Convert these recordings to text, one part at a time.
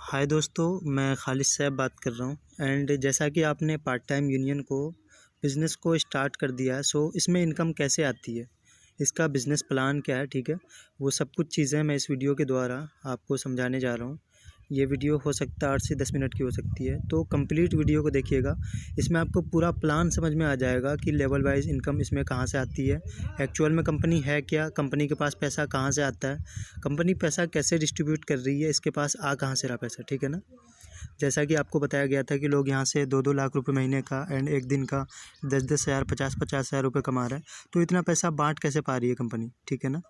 हाय दोस्तों, मैं खालिद साहब बात कर रहा हूँ। एंड जैसा कि आपने पार्ट टाइम यूनियन को बिज़नेस को स्टार्ट कर दिया है, सो इसमें इनकम कैसे आती है, इसका बिज़नेस प्लान क्या है, ठीक है। वो सब कुछ चीज़ें मैं इस वीडियो के द्वारा आपको समझाने जा रहा हूँ। ये वीडियो हो सकता है 8 से 10 मिनट की हो सकती है, तो कंप्लीट वीडियो को देखिएगा। इसमें आपको पूरा प्लान समझ में आ जाएगा कि लेवल वाइज इनकम इसमें कहाँ से आती है, एक्चुअल में कंपनी है क्या, कंपनी के पास पैसा कहाँ से आता है, कंपनी पैसा कैसे डिस्ट्रीब्यूट कर रही है, इसके पास आ कहाँ से रहा पैसा, ठीक है ना। जैसा कि आपको बताया गया था कि लोग यहाँ से 2-2 लाख रुपए महीने का एंड एक दिन का 10-10 हज़ार 50-50 हज़ार रुपये कमा रहा है, तो इतना पैसा बांट कैसे पा रही है कंपनी, ठीक है ना।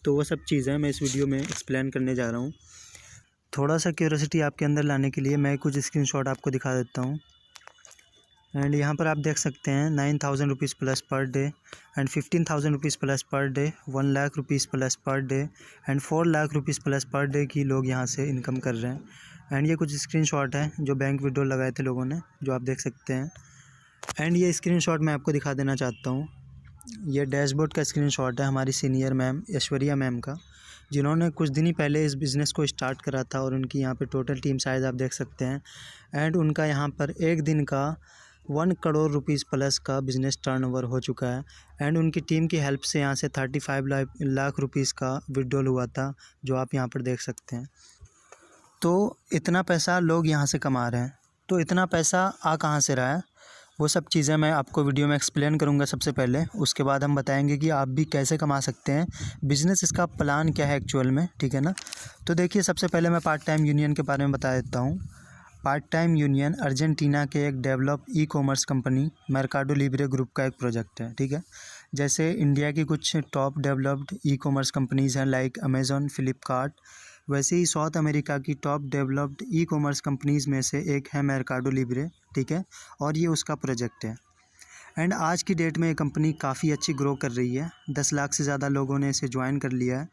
तो वो सब चीज़ें मैं इस वीडियो में एक्सप्लेन करने जा रहा हूँ। थोड़ा सा क्यूरियोसिटी आपके अंदर लाने के लिए मैं कुछ स्क्रीनशॉट आपको दिखा देता हूँ। एंड यहाँ पर आप देख सकते हैं 9,000 rupees plus per day and 15,000 rupees plus per day, 1 lakh rupees plus per day and 4 lakh rupees plus per day की लोग यहाँ से इनकम कर रहे हैं। एंड ये कुछ स्क्रीनशॉट है जो बैंक विड्रॉल लगाए थे लोगों ने, जो आप देख सकते हैं। एंड ये स्क्रीनशॉट मैं आपको दिखा देना चाहता हूँ। ये डैशबोर्ड का स्क्रीनशॉट है हमारी सीनियर मैम ऐश्वर्या मैम का, जिन्होंने कुछ दिन ही पहले इस बिज़नेस को स्टार्ट करा था। और उनकी यहाँ पे टोटल टीम साइज़ आप देख सकते हैं। एंड उनका यहाँ पर एक दिन का 1 करोड़ रुपीज़ प्लस का बिज़नेस टर्नओवर हो चुका है। एंड उनकी टीम की हेल्प से यहाँ से 35 लाख रुपीज़ का विड्रॉल हुआ था, जो आप यहाँ पर देख सकते हैं। तो इतना पैसा लोग यहाँ से कमा रहे हैं, तो इतना पैसा आ कहाँ से रहा है, वो सब चीज़ें मैं आपको वीडियो में एक्सप्लेन करूँगा सबसे पहले। उसके बाद हम बताएंगे कि आप भी कैसे कमा सकते हैं, बिज़नेस इसका प्लान क्या है एक्चुअल में, ठीक है ना। तो देखिए, सबसे पहले मैं पार्ट टाइम यूनियन के बारे में बता देता हूँ। पार्ट टाइम यूनियन अर्जेंटीना के एक डेवलप ई commerce company Mercado Libre group का एक प्रोजेक्ट है, ठीक है। जैसे इंडिया की कुछ top developed e commerce companies हैं लाइक अमेज़ॉन, फ्लिपकार्ट, वैसे ही साउथ अमेरिका की top developed e commerce companies में से एक है मर्काडो लिब्रे, ठीक है। और ये उसका प्रोजेक्ट है। एंड आज की डेट में ये कंपनी काफ़ी अच्छी ग्रो कर रही है, 10 लाख से ज़्यादा लोगों ने इसे ज्वाइन कर लिया है।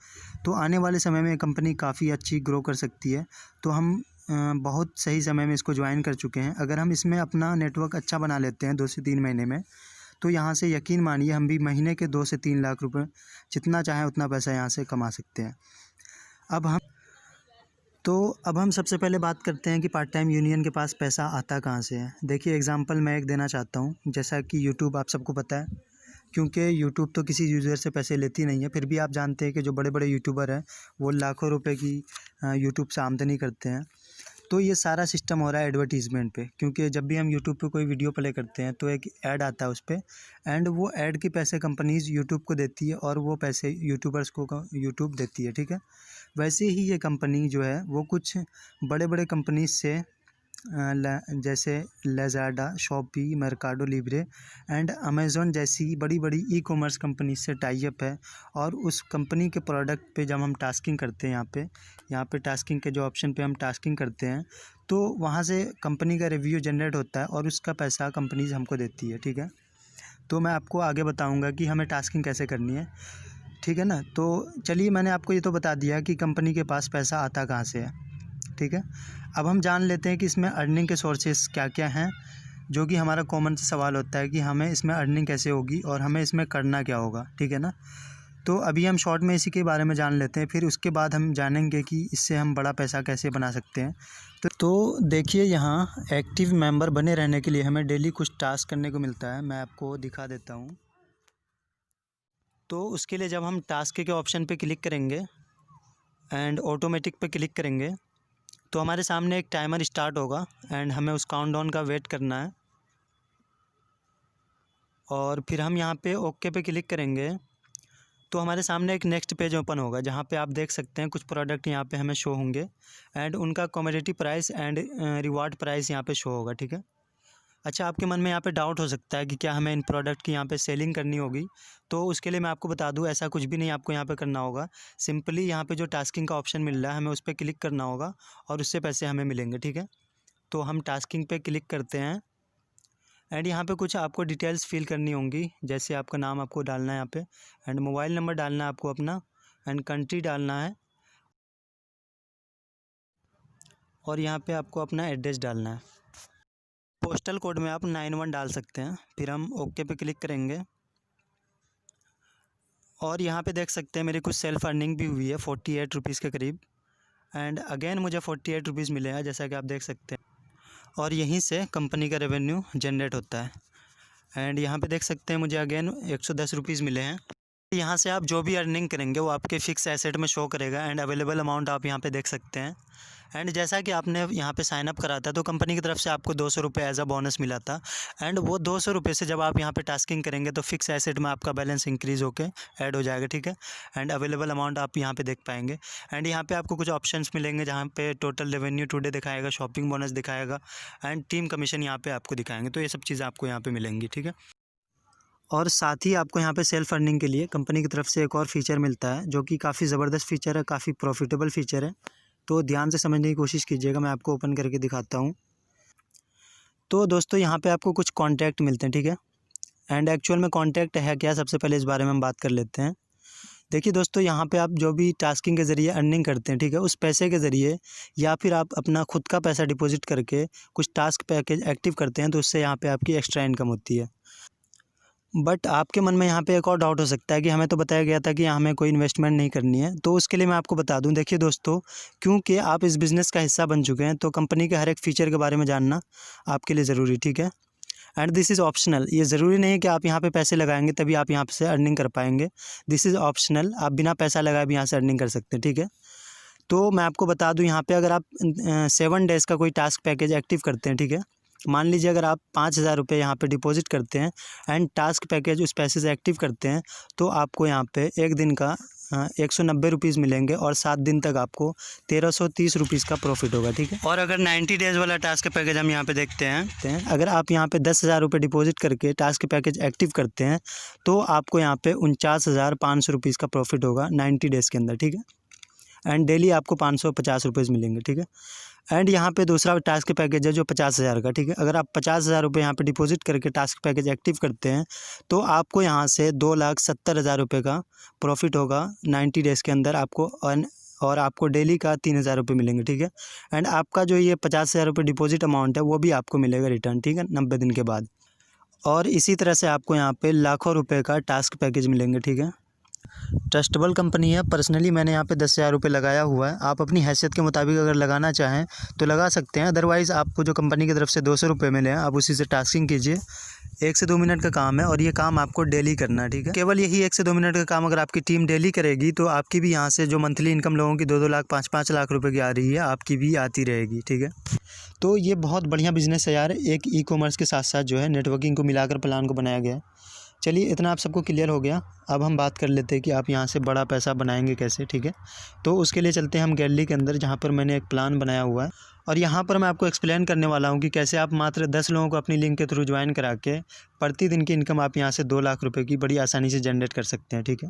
तो आने वाले समय में ये कंपनी काफ़ी अच्छी ग्रो कर सकती है। तो हम बहुत सही समय में इसको ज्वाइन कर चुके हैं। अगर हम इसमें अपना नेटवर्क अच्छा बना लेते हैं 2 से 3 महीने में, तो यहाँ से यकीन मानिए हम भी महीने के 2 से 3 लाख रुपए जितना चाहें उतना पैसा यहाँ से कमा सकते हैं। अब हम सबसे पहले बात करते हैं कि पार्ट टाइम यूनियन के पास पैसा आता कहाँ से है। देखिए, एग्जांपल मैं एक देना चाहता हूँ। जैसा कि यूट्यूब आप सबको पता है, क्योंकि यूट्यूब तो किसी यूज़र से पैसे लेती नहीं है, फिर भी आप जानते हैं कि जो बड़े बड़े यूट्यूबर हैं वो लाखों रुपए की यूट्यूब से आमदनी करते हैं। तो ये सारा सिस्टम हो रहा है एडवर्टीज़मेंट पे, क्योंकि जब भी हम यूट्यूब पे कोई वीडियो प्ले करते हैं तो एक ऐड आता है उस पर। एंड वो ऐड के पैसे कंपनीज़ यूट्यूब को देती है और वो पैसे यूट्यूबर्स को यूट्यूब देती है, ठीक है। वैसे ही ये कंपनी जो है वो कुछ बड़े बड़े कंपनीज से जैसे Lazada, Shopee, Mercado Libre and Amazon जैसी बड़ी बड़ी ई कॉमर्स कंपनी से टाई अप है। और उस कंपनी के प्रोडक्ट पे जब हम टास्किंग करते हैं, यहाँ पे टास्किंग के जो ऑप्शन पे हम टास्किंग करते हैं, तो वहाँ से कंपनी का रिव्यू जनरेट होता है और उसका पैसा कंपनीज हमको देती है, ठीक है। तो मैं आपको आगे बताऊँगा कि हमें टास्किंग कैसे करनी है, ठीक है ना। तो चलिए, मैंने आपको ये तो बता दिया कि कंपनी के पास पैसा आता कहाँ से है, ठीक है। अब हम जान लेते हैं कि इसमें अर्निंग के सोर्सेस क्या क्या हैं, जो कि हमारा कॉमन सवाल होता है कि हमें इसमें अर्निंग कैसे होगी और हमें इसमें करना क्या होगा, ठीक है ना। तो अभी हम शॉर्ट में इसी के बारे में जान लेते हैं, फिर उसके बाद हम जानेंगे कि इससे हम बड़ा पैसा कैसे बना सकते हैं। तो देखिए, यहाँ एक्टिव मेंबर बने रहने के लिए हमें डेली कुछ टास्क करने को मिलता है। मैं आपको दिखा देता हूँ। तो उसके लिए जब हम टास्क के ऑप्शन पे क्लिक करेंगे एंड ऑटोमेटिक पे क्लिक करेंगे, तो हमारे सामने एक टाइमर स्टार्ट होगा एंड हमें उस काउंटडाउन का वेट करना है। और फिर हम यहाँ पे ओके पे क्लिक करेंगे, तो हमारे सामने एक नेक्स्ट पेज ओपन होगा, जहाँ पे आप देख सकते हैं कुछ प्रोडक्ट यहाँ पे हमें शो होंगे एंड उनका commodity price and reward price यहाँ पे शो होगा, ठीक है। अच्छा, आपके मन में यहाँ पे डाउट हो सकता है कि क्या हमें इन प्रोडक्ट की यहाँ पे सेलिंग करनी होगी। तो उसके लिए मैं आपको बता दूँ, ऐसा कुछ भी नहीं आपको यहाँ पे करना होगा। सिंपली यहाँ पे जो टास्किंग का ऑप्शन मिल रहा है हमें उस पर क्लिक करना होगा और उससे पैसे हमें मिलेंगे, ठीक है। तो हम टास्किंग पे क्लिक करते हैं एंड यहाँ पे कुछ आपको डिटेल्स फिल करनी होंगी, जैसे आपका नाम आपको डालना है यहाँ पे एंड मोबाइल नंबर डालना है आपको अपना एंड कंट्री डालना है और यहाँ पे आपको अपना एड्रेस डालना है। पोस्टल कोड में आप 91 डाल सकते हैं। फिर हम ओके पे क्लिक करेंगे और यहाँ पे देख सकते हैं मेरी कुछ सेल्फ अर्निंग भी हुई है 48 रुपीज़ के करीब। एंड अगेन मुझे 48 रुपीज़ मिले हैं, जैसा कि आप देख सकते हैं। और यहीं से कंपनी का रेवेन्यू जनरेट होता है। एंड यहाँ पे देख सकते हैं मुझे अगेन 110 रुपीज़ मिले हैं। यहाँ से आप जो भी अर्निंग करेंगे वो आपके फ़िक्स एसेट में शो करेगा। एंड अवेलेबल अमाउंट आप यहाँ पे देख सकते हैं। एंड जैसा कि आपने यहाँ पे साइन अप करा था तो कंपनी की तरफ से आपको 200 रुपये एज अ बोनस मिला था। एंड वो 200 रुपये से जब आप यहाँ पे टास्किंग करेंगे तो फिक्स एसेट में आपका बैलेंस इंक्रीज़ होके ऐड हो जाएगा, ठीक है। एंड अवेलेबल अमाउंट आप यहाँ पे देख पाएंगे। एंड यहाँ पे आपको कुछ ऑप्शंस मिलेंगे जहाँ पे टोटल रेवेन्यू टुडे दिखाएगा, शॉपिंग बोनस दिखाएगा एंड टीम कमीशन यहाँ पे आपको दिखाएंगे। तो ये सब चीज़ें आपको यहाँ पे मिलेंगी, ठीक है। और साथ ही आपको यहाँ पे सेल्फ अर्निंग के लिए कंपनी की तरफ से एक और फीचर मिलता है जो कि काफ़ी ज़बरदस्त फीचर है, काफ़ी प्रॉफिटेबल फीचर है। तो ध्यान से समझने की कोशिश कीजिएगा, मैं आपको ओपन करके दिखाता हूँ। तो दोस्तों यहाँ पे आपको कुछ कॉन्टैक्ट मिलते हैं, ठीक है। एंड एक्चुअल में कॉन्टैक्ट है क्या, सबसे पहले इस बारे में हम बात कर लेते हैं। देखिए दोस्तों, यहाँ पे आप जो भी टास्किंग के ज़रिए अर्निंग करते हैं, ठीक है, उस पैसे के ज़रिए या फिर आप अपना खुद का पैसा डिपॉजिट करके कुछ टास्क पैकेज एक्टिव करते हैं तो उससे यहाँ पे आपकी एक्स्ट्रा इनकम होती है। बट आपके मन में यहाँ पे एक और डाउट हो सकता है कि हमें तो बताया गया था कि हमें कोई इन्वेस्टमेंट नहीं करनी है। तो उसके लिए मैं आपको बता दूं, देखिए दोस्तों, क्योंकि आप इस बिज़नेस का हिस्सा बन चुके हैं तो कंपनी के हर एक फ़ीचर के बारे में जानना आपके लिए ज़रूरी, ठीक है। And this is optional. ये ज़रूरी नहीं है कि आप यहाँ पे पैसे लगाएंगे तभी आप यहाँ से अर्निंग कर पाएंगे। दिस इज़ ऑप्शनल, आप बिना पैसा लगाए भी यहाँ से अर्निंग कर सकते हैं, ठीक है। तो मैं आपको बता दूँ, यहाँ पर अगर आप 7 डेज़ का कोई टास्क पैकेज एक्टिव करते हैं, ठीक है, मान लीजिए अगर आप 5,000 रुपये यहाँ पे डिपॉजिट करते हैं एंड टास्क पैकेज उस पैसे से एक्टिव करते हैं तो आपको यहाँ पे एक दिन का 190 रुपीज़ मिलेंगे और 7 दिन तक आपको 1330 रुपीज़ का प्रॉफिट होगा, ठीक है। और अगर 90 डेज़ वाला टास्क पैकेज हम यहाँ पे देखते हैं, अगर आप यहाँ पे 10,000 रुपये डिपॉजिट करके टास्क पैकेज एक्टिव करते हैं तो आपको यहाँ पे 49,500 रुपीज़ का प्रॉफिट होगा 90 डेज़ के अंदर, ठीक है। एंड डेली आपको 550 रुपीज़ मिलेंगे, ठीक है। एंड यहाँ पे दूसरा टास्क पैकेज है जो 50,000 का, ठीक है। अगर आप 50,000 रुपये यहाँ पे डिपॉजिट करके टास्क पैकेज एक्टिव करते हैं तो आपको यहाँ से 2,70,000 रुपये का प्रॉफिट होगा 90 डेज़ के अंदर आपको। और आपको डेली का 3,000 रुपये मिलेंगे, ठीक है। एंड आपका जो ये 50,000 रुपये डिपॉजिट अमाउंट है वो भी आपको मिलेगा रिटर्न, ठीक है, 90 दिन के बाद। और इसी तरह से आपको यहाँ पे लाखों रुपये का टास्क पैकेज मिलेंगे, ठीक है। ट्रस्टेबल कंपनी है। पर्सनली मैंने यहाँ पे 10,000 रुपये लगाया हुआ है। आप अपनी हैसियत के मुताबिक अगर लगाना चाहें तो लगा सकते हैं, अदरवाइज़ आपको जो कंपनी की तरफ से 200 रुपये मिले हैं आप उसी से टास्किंग कीजिए। 1 से 2 मिनट का काम है और ये काम आपको डेली करना है, ठीक है। केवल यही 1 से 2 मिनट का काम अगर आपकी टीम डेली करेगी तो आपकी भी यहाँ से जो मंथली इनकम लोगों की 2-2 लाख 5-5 लाख रुपये की आ रही है आपकी भी आती रहेगी, ठीक है। तो ये बहुत बढ़िया बिज़नेस है यार, एक ई कॉमर्स के साथ साथ जो है नेटवर्किंग को मिलाकर प्लान को बनाया गया है। चलिए इतना आप सबको क्लियर हो गया। अब हम बात कर लेते हैं कि आप यहाँ से बड़ा पैसा बनाएंगे कैसे, ठीक है। तो उसके लिए चलते हैं हम गैलरी के अंदर जहाँ पर मैंने एक प्लान बनाया हुआ है और यहाँ पर मैं आपको एक्सप्लेन करने वाला हूँ कि कैसे आप मात्र 10 लोगों को अपनी लिंक के थ्रू ज्वाइन करा के प्रतिदिन की इनकम आप यहाँ से 2 लाख रुपये की बड़ी आसानी से जनरेट कर सकते हैं, ठीक है।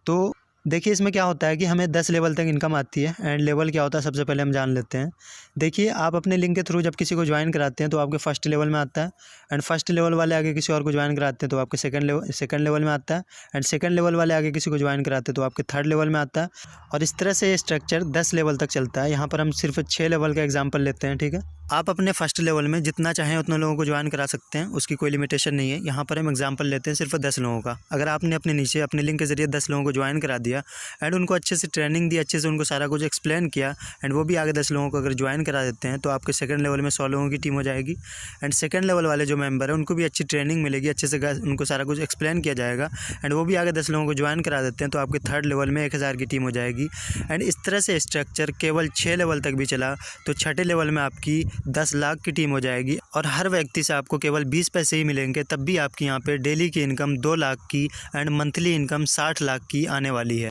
तो देखिए इसमें क्या होता है कि हमें 10 लेवल तक इनकम आती है। एंड लेवल क्या होता है सबसे पहले हम जान लेते हैं। देखिए आप अपने लिंक के थ्रू जब किसी को ज्वाइन कराते हैं तो आपके फर्स्ट लेवल में आता है। एंड फर्स्ट लेवल वाले आगे किसी और को ज्वाइन कराते हैं तो आपके सेकंड लेवल में आता है। एंड सेकंड लेवल वाले आगे किसी को ज्वाइन कराते हैं तो आपके थर्ड लेवल में आता है। और इस तरह से ये स्ट्रक्चर 10 लेवल तक चलता है। यहाँ पर हम सिर्फ 6 लेवल का एग्जाम्पल लेते हैं, ठीक है। आप अपने फर्स्ट लेवल में जितना चाहें उतने लोगों को ज्वाइन करा सकते हैं, उसकी कोई लिमिटेशन नहीं है। यहाँ पर हम एग्जांपल लेते हैं सिर्फ 10 लोगों का। अगर आपने अपने नीचे अपने लिंक के ज़रिए 10 लोगों को ज्वाइन करा दिया एंड उनको अच्छे से ट्रेनिंग दी, अच्छे से उनको सारा कुछ एक्सप्लेन किया एंड वो भी आगे 10 लोगों को अगर ज्वाइन करा देते हैं तो आपके सेकंड लेवल में 100 लोगों की टीम हो जाएगी। एंड सेकंड लेवल वाले जो मेंबर हैं उनको भी अच्छी ट्रेनिंग मिलेगी, अच्छे से उनको सारा कुछ एक्सप्लेन किया जाएगा एंड वो भी आगे 10 लोगों को ज्वाइन करा देते हैं तो आपके थर्ड लेवल में 1,000 की टीम हो जाएगी। एंड इस तरह से स्ट्रक्चर केवल 6 लेवल तक भी चला तो छठे लेवल में आपकी 10 लाख की टीम हो जाएगी और हर व्यक्ति से आपको केवल 20 पैसे ही मिलेंगे, तब भी आपकी यहाँ पे डेली की इनकम 2 लाख की एंड मंथली इनकम 60 लाख की आने वाली है।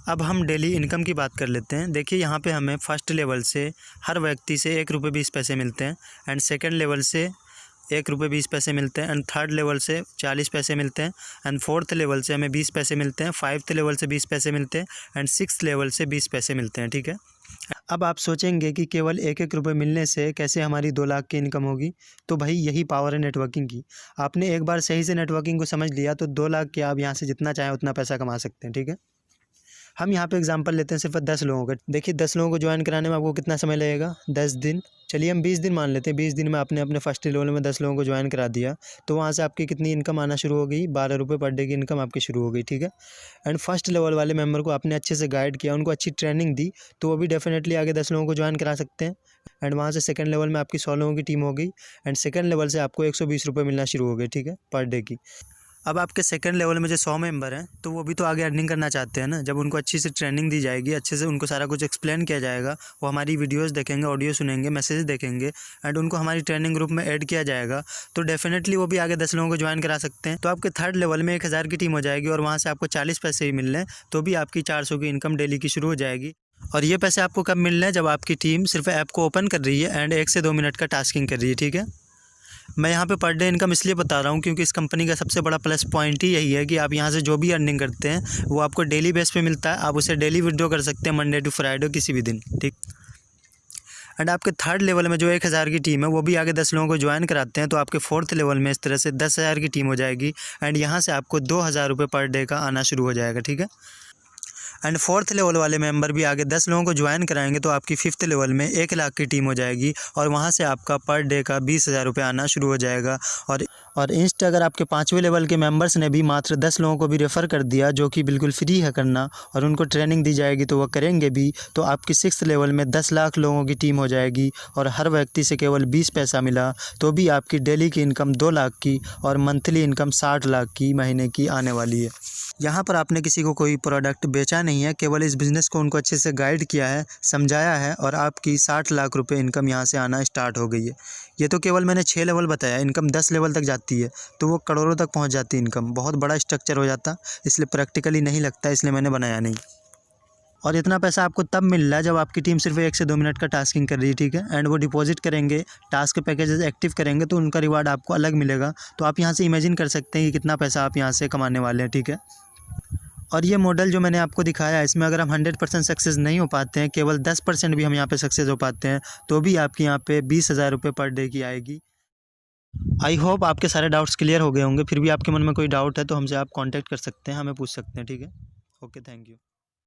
अब हम डेली इनकम की बात कर लेते हैं। देखिए यहाँ पे हमें फर्स्ट लेवल से हर व्यक्ति से 1 रुपये 20 पैसे मिलते हैं एंड सेकंड लेवल से 1 रुपये 20 पैसे मिलते हैं एंड थर्ड लेवल से 40 पैसे मिलते हैं एंड फोर्थ लेवल से हमें 20 पैसे मिलते हैं, 5th लेवल से 20 पैसे मिलते हैं एंड 6th लेवल से 20 पैसे मिलते हैं, ठीक है। अब आप सोचेंगे कि केवल 1-1 रुपये मिलने से कैसे हमारी 2 लाख की इनकम होगी। तो भाई यही पावर है नेटवर्किंग की। आपने एक बार सही से नेटवर्किंग को समझ लिया तो 2 लाख के आप यहाँ से जितना चाहें उतना पैसा कमा सकते हैं, ठीक है। हम यहाँ पे एग्जांपल लेते हैं सिर्फ 10 लोगों का। देखिए 10 लोगों को ज्वाइन कराने में आपको कितना समय लगेगा, 10 दिन। चलिए हम 20 दिन मान लेते हैं। 20 दिन में आपने अपने फर्स्ट लेवल में 10 लोगों को ज्वाइन करा दिया, तो वहाँ से आपकी कितनी इनकम आना शुरू हो गई, 12 रुपये पर डे की इनकम आपकी शुरू हो गई, ठीक है। एंड फर्स्ट लेवल वाले मेंबर को आपने अच्छे से गाइड किया, उनको अच्छी ट्रेनिंग दी, तो वो भी डेफिनेटली आगे 10 लोगों को ज्वाइन करा सकते हैं। एंड वहाँ से सेकंड लेवल में आपकी 100 लोगों की टीम हो गई। एंड सेकंड लेवल से आपको 120 रुपये मिलना शुरू हो गए, ठीक है, पर डे की। अब आपके सेकंड लेवल में जो 100 मेंबर हैं, तो वो भी तो आगे अर्निंग करना चाहते हैं ना। जब उनको अच्छी से ट्रेनिंग दी जाएगी, अच्छे से उनको सारा कुछ एक्सप्लेन किया जाएगा, वो हमारी वीडियोस देखेंगे, ऑडियो सुनेंगे, मैसेज देखेंगे, एंड उनको हमारी ट्रेनिंग ग्रुप में ऐड किया जाएगा, तो डेफिनेटली वो भी आगे 10 लोगों को ज्वाइन करा सकते हैं। तो आपके थर्ड लेवल में 1000 की टीम हो जाएगी और वहाँ से आपको 40 पैसे ही मिल रहे हैं, तो भी आपकी 400 की इनकम डेली की शुरू हो जाएगी। और ये पैसे आपको कब मिल रहे हैं, जब आपकी टीम सिर्फ ऐप को ओपन कर रही है एंड 1 से 2 मिनट का टास्किंग कर रही है, ठीक है। मैं यहाँ पे पर डे इनकम इसलिए बता रहा हूँ क्योंकि इस कंपनी का सबसे बड़ा प्लस पॉइंट ही यही है कि आप यहाँ से जो भी अर्निंग करते हैं वो आपको डेली बेस पे मिलता है। आप उसे डेली विड्रॉ कर सकते हैं, मंडे टू फ्राइडे किसी भी दिन, ठीक। एंड आपके थर्ड लेवल में जो 1000 की टीम है वो भी आगे 10 लोगों को ज्वाइन कराते हैं, तो आपके फोर्थ लेवल में इस तरह से 10,000 की टीम हो जाएगी। एंड यहाँ से आपको 2000 रुपये पर डे का आना शुरू हो जाएगा, ठीक है। एंड फोर्थ लेवल वाले मेंबर भी आगे 10 लोगों को ज्वाइन कराएंगे, तो आपकी फिफ्थ लेवल में 1 लाख की टीम हो जाएगी और वहाँ से आपका पर डे का 20,000 रुपये आना शुरू हो जाएगा। और इंस्ट अगर आपके 5वें लेवल के मेंबर्स ने भी मात्र 10 लोगों को भी रेफ़र कर दिया, जो कि बिल्कुल फ्री है करना, और उनको ट्रेनिंग दी जाएगी तो वो करेंगे भी, तो आपकी 6th लेवल में 10 लाख लोगों की टीम हो जाएगी और हर व्यक्ति से केवल 20 पैसा मिला, तो भी आपकी डेली की इनकम 2 लाख की और मंथली इनकम 60 लाख की महीने की आने वाली है। यहाँ पर आपने किसी को कोई प्रोडक्ट बेचा नहीं है, केवल इस बिज़नेस को उनको अच्छे से गाइड किया है, समझाया है, और आपकी 60 लाख रुपए इनकम यहाँ से आना स्टार्ट हो गई है। ये तो केवल मैंने 6 लेवल बताया, इनकम 10 लेवल तक जाती है तो वो करोड़ों तक पहुँच जाती है इनकम। बहुत बड़ा स्ट्रक्चर हो जाता, इसलिए प्रैक्टिकली नहीं लगता, इसलिए मैंने बनाया नहीं। और इतना पैसा आपको तब मिल रहा है जब आपकी टीम सिर्फ 1 से 2 मिनट का टास्किंग कर रही है, ठीक है। एंड वो डिपॉजिट करेंगे, टास्क पैकेजेस एक्टिव करेंगे, तो उनका रिवार्ड आपको अलग मिलेगा। तो आप यहाँ से इमेजिन कर सकते हैं कि कितना पैसा आप यहाँ से कमाने वाले हैं, ठीक है। और ये मॉडल जो मैंने आपको दिखाया है, इसमें अगर हम 100% सक्सेस नहीं हो पाते हैं, केवल 10% भी हम यहाँ पे सक्सेस हो पाते हैं, तो भी आपके यहाँ पे 20,000 रुपये पर डे की आएगी। आई होप आपके सारे डाउट्स क्लियर हो गए होंगे। फिर भी आपके मन में कोई डाउट है तो हमसे आप कांटेक्ट कर सकते हैं, हमें पूछ सकते हैं, ठीक है। Okay, thank you.